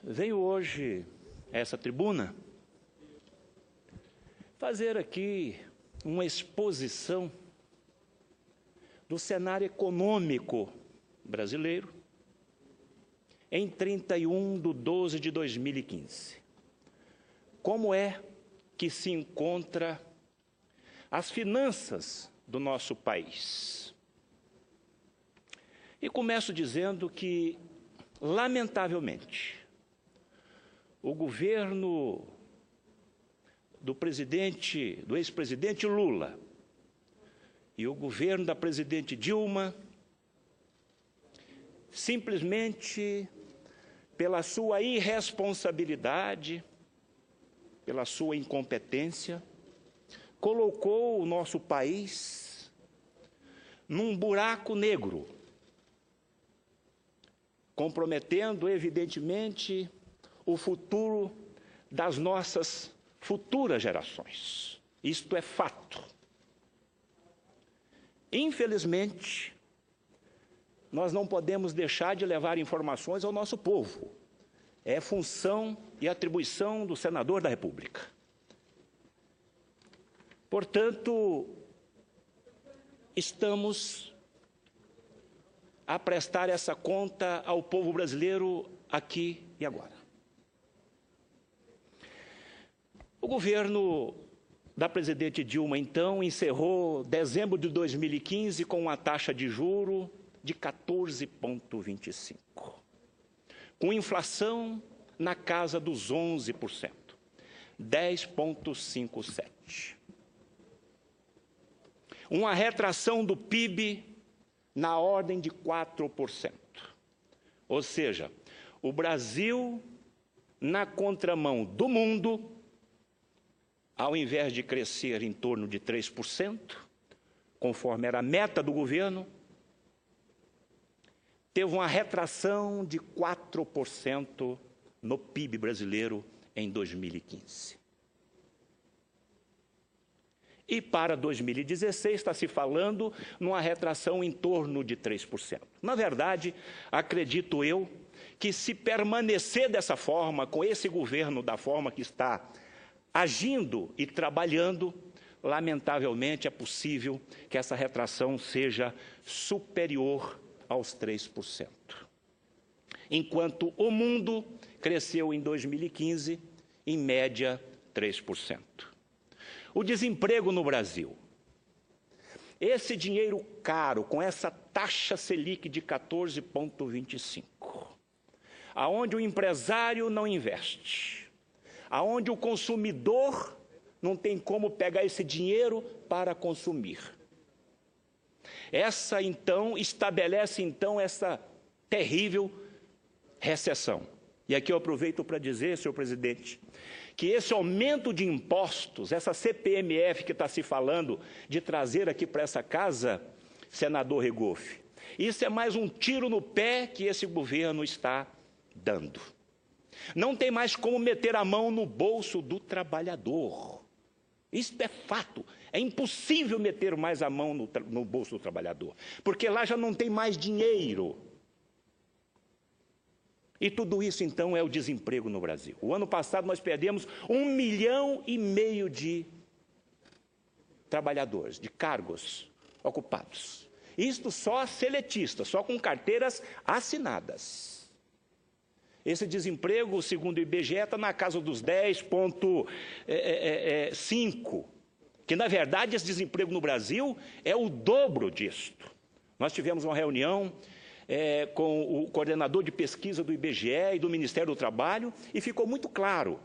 Venho hoje a essa tribuna fazer aqui uma exposição do cenário econômico brasileiro em 31/12/2015. Como é que se encontra as finanças do nosso país? E começo dizendo que, lamentavelmente, o governo do ex-presidente Lula e o governo da presidente Dilma, simplesmente pela sua irresponsabilidade, pela sua incompetência, colocou o nosso país num buraco negro, comprometendo, evidentemente, o futuro das nossas futuras gerações. Isto é fato. Infelizmente, nós não podemos deixar de levar informações ao nosso povo. É função e atribuição do senador da República. Portanto, estamos a prestar essa conta ao povo brasileiro aqui e agora. O governo da presidente Dilma, então, encerrou dezembro de 2015 com uma taxa de juro de 14,25%, com inflação na casa dos 11%, 10,57%. Uma retração do PIB na ordem de 4%. Ou seja, o Brasil, na contramão do mundo, ao invés de crescer em torno de 3%, conforme era a meta do governo, teve uma retração de 4% no PIB brasileiro em 2015. E para 2016 está se falando numa retração em torno de 3%. Na verdade, acredito eu que se permanecer dessa forma, com esse governo da forma que está agindo e trabalhando, lamentavelmente é possível que essa retração seja superior aos 3%. Enquanto o mundo cresceu em 2015, em média, 3%. O desemprego no Brasil. Esse dinheiro caro, com essa taxa Selic de 14,25%, aonde o empresário não investe, aonde o consumidor não tem como pegar esse dinheiro para consumir. Essa, então, estabelece, então, essa terrível recessão. E aqui eu aproveito para dizer, senhor presidente, que esse aumento de impostos, essa CPMF que está se falando de trazer aqui para essa casa, senador Regofe, isso é mais um tiro no pé que esse governo está dando. Não tem mais como meter a mão no bolso do trabalhador. Isso é fato. É impossível meter mais a mão no bolso do trabalhador, porque lá já não tem mais dinheiro. E tudo isso, então, é o desemprego no Brasil. O ano passado nós perdemos 1,5 milhão de trabalhadores, de cargos ocupados. Isto só seletistas, só com carteiras assinadas. Esse desemprego, segundo o IBGE, está na casa dos 10,5%, que, na verdade, esse desemprego no Brasil é o dobro disto. Nós tivemos uma reunião com o coordenador de pesquisa do IBGE e do Ministério do Trabalho, e ficou muito claro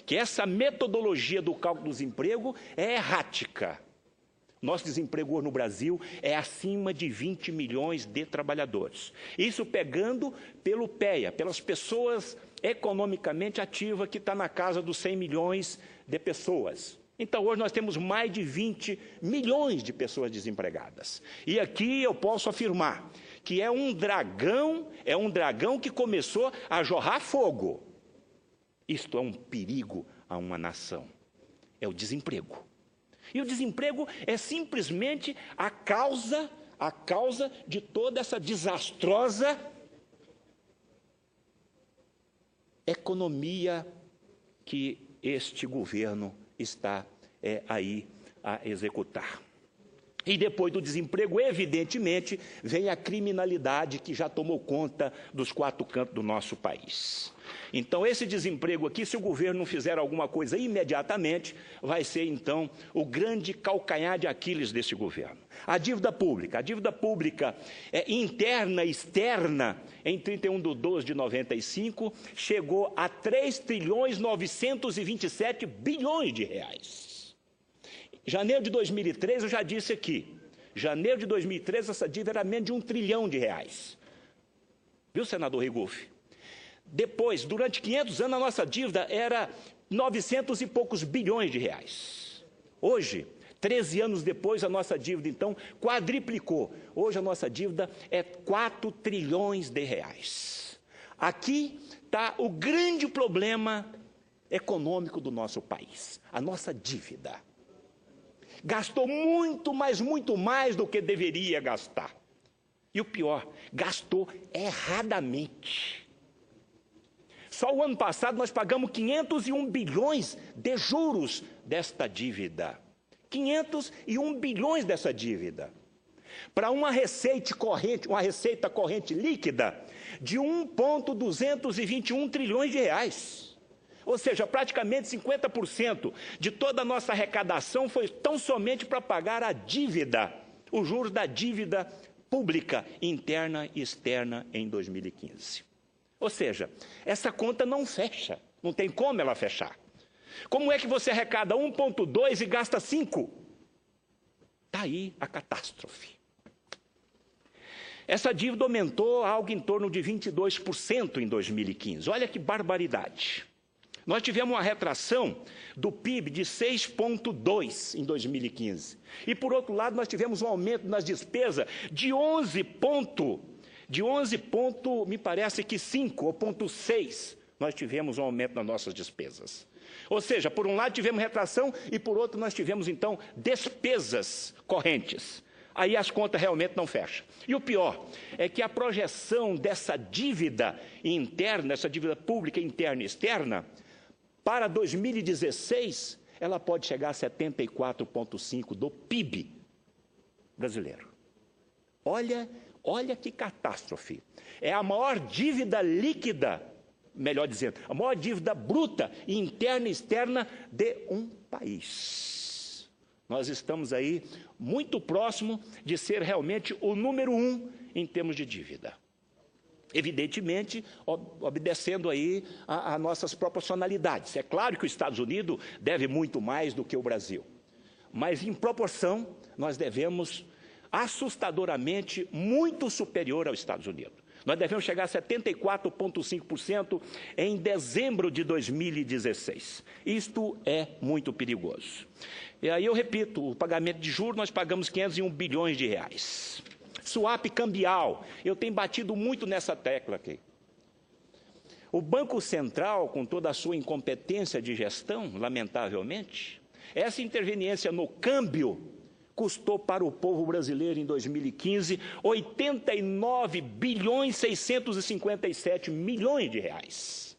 que essa metodologia do cálculo do desemprego é errática. Nosso desemprego no Brasil é acima de 20 milhões de trabalhadores. Isso pegando pelo PEA, pelas pessoas economicamente ativas, que está na casa dos 100 milhões de pessoas. Então, hoje nós temos mais de 20 milhões de pessoas desempregadas. E aqui eu posso afirmar que é um dragão que começou a jorrar fogo. Isto é um perigo a uma nação. É o desemprego. E o desemprego é simplesmente a causa de toda essa desastrosa economia que este governo está aí a executar. E depois do desemprego, evidentemente, vem a criminalidade que já tomou conta dos quatro cantos do nosso país. Então, esse desemprego aqui, se o governo não fizer alguma coisa imediatamente, vai ser, então, o grande calcanhar de Aquiles desse governo. A dívida pública interna e externa, em 31/12/95, chegou a 3.927 bilhões de reais. Janeiro de 2013, eu já disse aqui, janeiro de 2013, essa dívida era menos de R$1 trilhão. Viu, senador Rigufe? Depois, durante 500 anos, a nossa dívida era 900 e poucos bilhões de reais. Hoje, 13 anos depois, a nossa dívida, então, quadriplicou. Hoje, a nossa dívida é 4 trilhões de reais. Aqui está o grande problema econômico do nosso país, a nossa dívida. Gastou muito, mas muito mais do que deveria gastar. E o pior, gastou erradamente. Só o ano passado nós pagamos 501 bilhões de juros desta dívida. 501 bilhões dessa dívida. Para uma receita corrente líquida de 1,221 trilhões de reais. Ou seja, praticamente 50% de toda a nossa arrecadação foi tão somente para pagar a dívida, os juros da dívida pública, interna e externa em 2015. Ou seja, essa conta não fecha, não tem como ela fechar. Como é que você arrecada 1,2 e gasta 5? Está aí a catástrofe. Essa dívida aumentou algo em torno de 22% em 2015. Olha que barbaridade. Nós tivemos uma retração do PIB de 6,2% em 2015. E, por outro lado, nós tivemos um aumento nas despesas de 5 ou 0,6%. Nós tivemos um aumento nas nossas despesas. Ou seja, por um lado tivemos retração e, por outro, nós tivemos, então, despesas correntes. Aí as contas realmente não fecham. E o pior é que a projeção dessa dívida interna, essa dívida pública interna e externa, para 2016, ela pode chegar a 74,5% do PIB brasileiro. Olha que catástrofe. É a maior dívida líquida, melhor dizendo, a maior dívida bruta, interna e externa de um país. Nós estamos aí muito próximo de ser realmente o número 1 em termos de dívida. Evidentemente, obedecendo aí a nossas proporcionalidades. É claro que os Estados Unidos deve muito mais do que o Brasil. Mas, em proporção, nós devemos assustadoramente muito superior aos Estados Unidos. Nós devemos chegar a 74,5% em dezembro de 2016. Isto é muito perigoso. E aí eu repito, o pagamento de juros, nós pagamos 501 bilhões de reais. Swap cambial, eu tenho batido muito nessa tecla aqui. O Banco Central, com toda a sua incompetência de gestão, lamentavelmente, essa interveniência no câmbio custou para o povo brasileiro em 2015 89 bilhões 657 milhões de reais.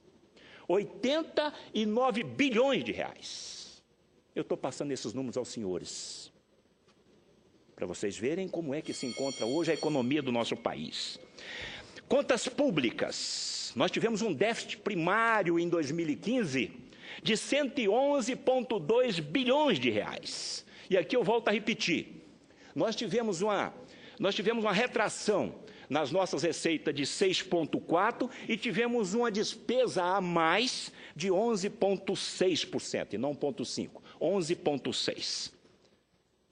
89 bilhões de reais. Eu estou passando esses números aos senhores, para vocês verem como é que se encontra hoje a economia do nosso país. Contas públicas. Nós tivemos um déficit primário em 2015 de 111,2 bilhões de reais. E aqui eu volto a repetir. Nós tivemos uma retração nas nossas receitas de 6,4% e tivemos uma despesa a mais de 11,6%, e não 0,5%, 11,6%.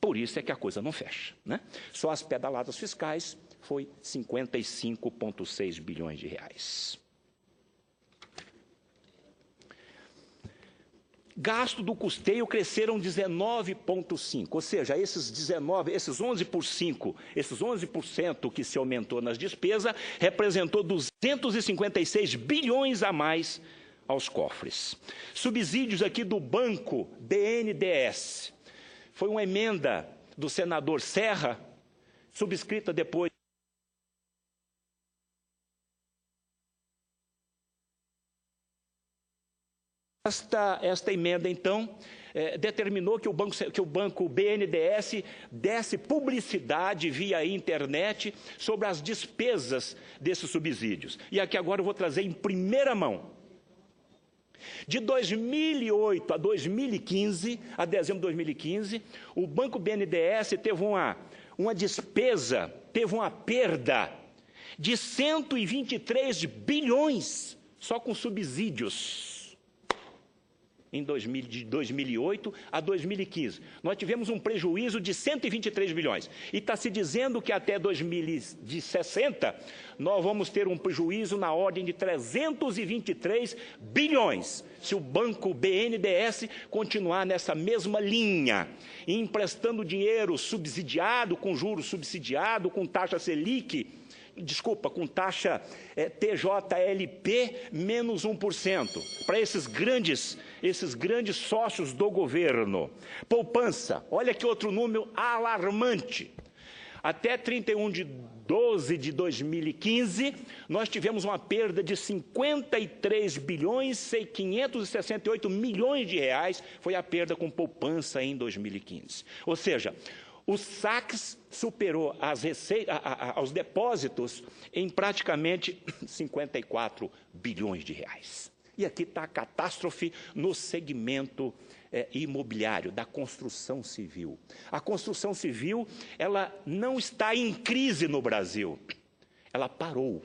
Por isso é que a coisa não fecha, né? Só as pedaladas fiscais foi 55,6 bilhões de reais. Gasto do custeio cresceram 19,5%, ou seja, esses 11% que se aumentou nas despesas representou 256 bilhões a mais aos cofres. Subsídios aqui do Banco BNDES. Foi uma emenda do senador Serra, subscrita depois Esta emenda, então, determinou que o banco BNDES desse publicidade via internet sobre as despesas desses subsídios. E aqui agora eu vou trazer em primeira mão. De 2008 a 2015, a dezembro de 2015, o banco BNDES teve uma despesa, teve uma perda de 123 bilhões só com subsídios. De 2008 a 2015. Nós tivemos um prejuízo de 123 bilhões. E está se dizendo que até 2060 nós vamos ter um prejuízo na ordem de 323 bilhões, se o banco BNDES continuar nessa mesma linha, emprestando dinheiro subsidiado, com juros subsidiado, com taxa Selic, com taxa TJLP menos 1%, para esses grandes sócios do governo. Poupança, olha que outro número alarmante. Até 31 de 12 de 2015, nós tivemos uma perda de 53 bilhões e 568 milhões de reais, foi a perda com poupança em 2015. Ou seja, os saques superou aos depósitos em praticamente 54 bilhões de reais. E aqui está a catástrofe no segmento imobiliário, da construção civil. A construção civil, ela não está em crise no Brasil, ela parou.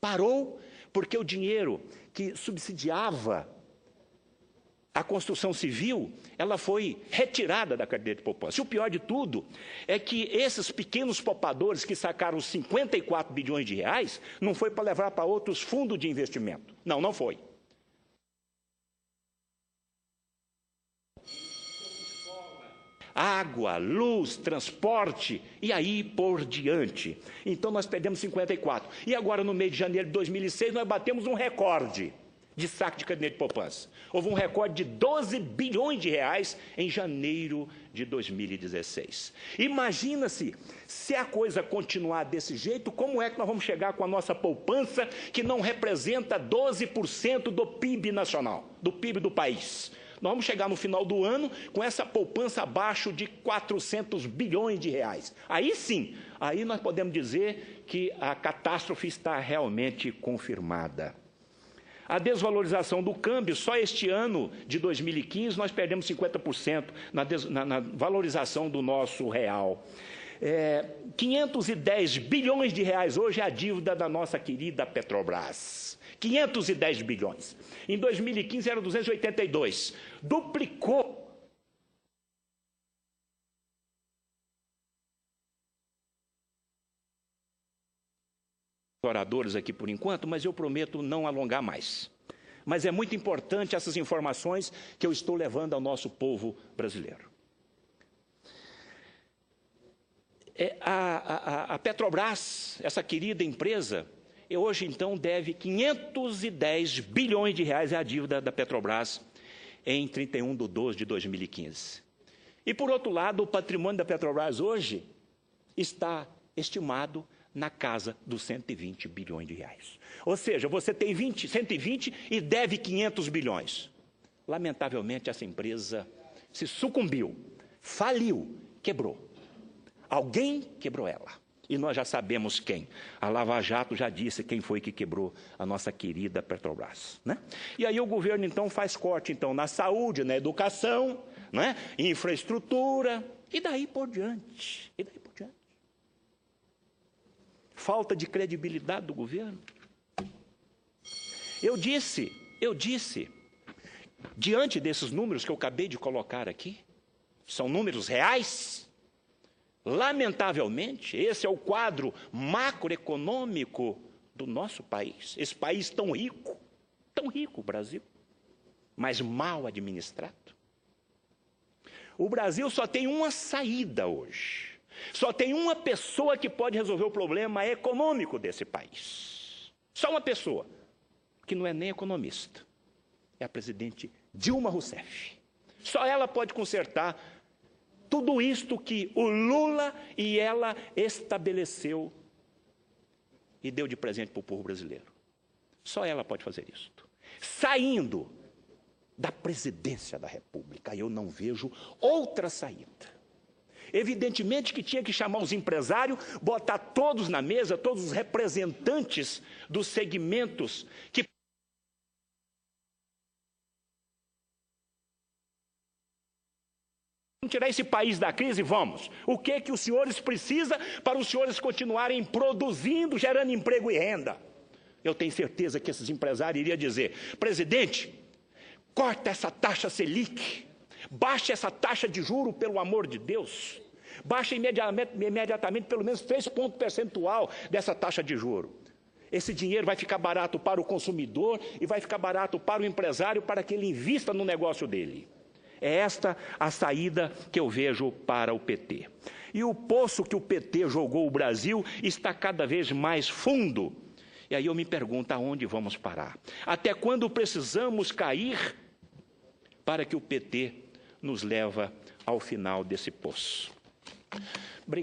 Parou porque o dinheiro que subsidiava a construção civil, ela foi retirada da cadeia de poupança. E o pior de tudo é que esses pequenos poupadores que sacaram 54 bilhões de reais, não foi para levar para outros fundos de investimento. Não, não foi. Água, luz, transporte, e aí por diante. Então nós perdemos 54. E agora, no mês de janeiro de 2006, nós batemos um recorde de saque de caderneta de poupança. Houve um recorde de 12 bilhões de reais em janeiro de 2016. Imagina-se, se a coisa continuar desse jeito, como é que nós vamos chegar com a nossa poupança, que não representa 12% do PIB nacional, do PIB do país? Nós vamos chegar no final do ano com essa poupança abaixo de 400 bilhões de reais. Aí sim, aí nós podemos dizer que a catástrofe está realmente confirmada. A desvalorização do câmbio, só este ano de 2015, nós perdemos 50% na valorização do nosso real. 510 bilhões de reais hoje é a dívida da nossa querida Petrobras. 510 bilhões. Em 2015 era 282. Duplicou. Oradores aqui por enquanto, mas eu prometo não alongar mais. Mas é muito importante essas informações que eu estou levando ao nosso povo brasileiro. A Petrobras, essa querida empresa, hoje então deve 510 bilhões de reais, é a dívida da Petrobras em 31 de 12 de 2015. E por outro lado, o patrimônio da Petrobras hoje está estimado na casa dos 120 bilhões de reais. Ou seja, você tem 120 e deve 500 bilhões. Lamentavelmente, essa empresa se sucumbiu, faliu, quebrou. Alguém quebrou ela. E nós já sabemos quem. A Lava Jato já disse quem foi que quebrou a nossa querida Petrobras, né? E aí o governo, então, faz corte então, na saúde, na educação, né? Infraestrutura, e daí por diante. Falta de credibilidade do governo. Eu disse, diante desses números que eu acabei de colocar aqui, são números reais. Lamentavelmente, esse é o quadro macroeconômico do nosso país. Esse país tão rico, o Brasil, mas mal administrado. O Brasil só tem uma saída hoje. Só tem uma pessoa que pode resolver o problema econômico desse país. Só uma pessoa, que não é nem economista. É a presidente Dilma Rousseff. Só ela pode consertar tudo isto que o Lula e ela estabeleceu e deu de presente para o povo brasileiro. Só ela pode fazer isto. Saindo da presidência da República. Eu não vejo outra saída. Evidentemente que tinha que chamar os empresários, botar todos na mesa, todos os representantes dos segmentos que vamos tirar esse país da crise, vamos. O que é que os senhores precisam para os senhores continuarem produzindo, gerando emprego e renda? Eu tenho certeza que esses empresários iriam dizer: presidente, corta essa taxa Selic, baixa essa taxa de juro, pelo amor de Deus. Baixa imediatamente pelo menos 3 pontos percentual dessa taxa de juro. Esse dinheiro vai ficar barato para o consumidor e vai ficar barato para o empresário, para que ele invista no negócio dele. É esta a saída que eu vejo para o PT. E o poço que o PT jogou o Brasil está cada vez mais fundo. E aí eu me pergunto, aonde vamos parar? Até quando precisamos cair para que o PT nos leve ao final desse poço? Obrigado.